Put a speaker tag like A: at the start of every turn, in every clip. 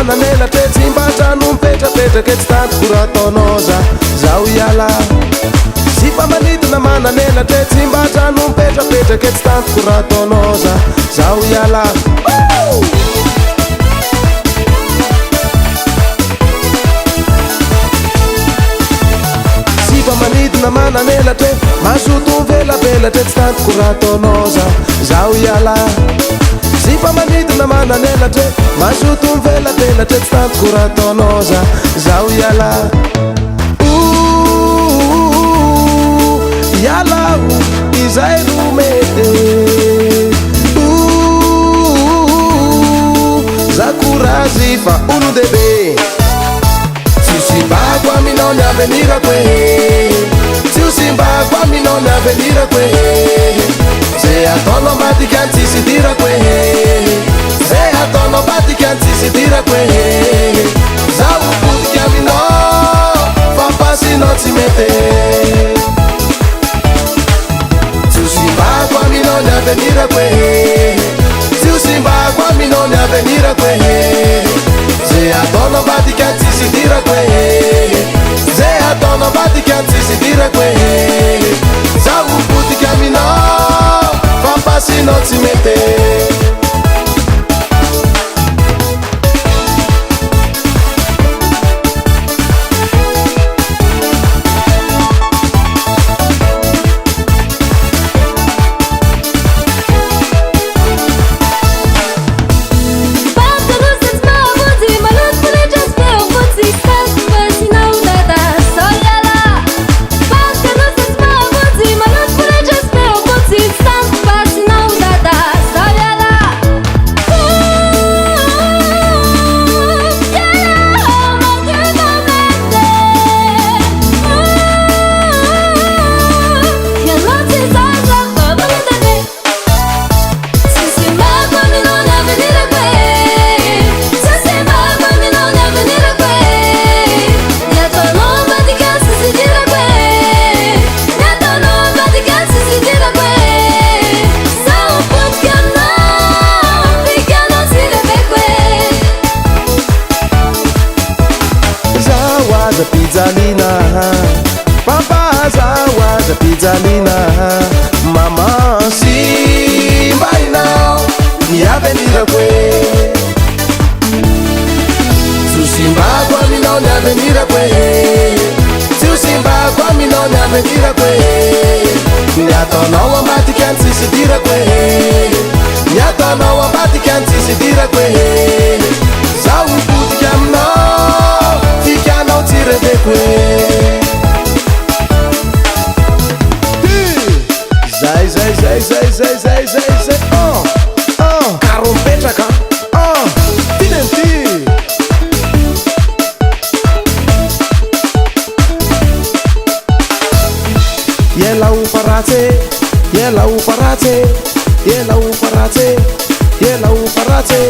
A: mananelatra tsy mbatrano mipetrapetraka tsy tantoko raha ataonao zaho iala sy mba manidina mananelatra tsy mbatrano mipetrapetraka tsy tantoko raha ataonao zaho iala sy mba manidina mananelatra mazoto mivelabelatra tsy tantoko raha ataonao zaho iala sy mba manidina mananelatra mazoto mivelabelatra tsy tantoko raha ataonao zaho iala ialao izay ro mety zakurazy fa olo-dehibe tsy ho simbako aminao ny avenirako e tsy ho simbako aminao ny avenirako e zay ataonao matika ny tsisy idirako e zay ataonao matika ny tsisy idirako e zaho potika aminao fampasinao tsy mety tsy ho simbako aminao ny avenirako e tsy ho simbako aminao ny avenirako e zay ataonao matika ny tsisy idirako e zay ataonao matika ny tsisy idirako e zaho potika aminao fampasinao tsy mety pizzalina papazawaza pizzalina mama simbainao ny avenirako e tsy ho simbako aminao ny avenirako e tsy ho simbako aminao ny avenirako e ny ataonao amatika ny tsisy idirako e ny ataonao amatika ny tsisy idirako e zaho potika aminao tikanao tsirebeko e zay karo mipetraka tinenty iela o faratsy iela o faratsy iela o faratsy iela o faratsy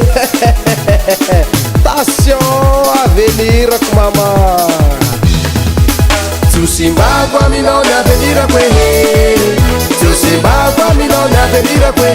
A: Attention avenirako mama tsy ho simbako aminao ny avenirako e tsy ho simbako aminao ny avenirako e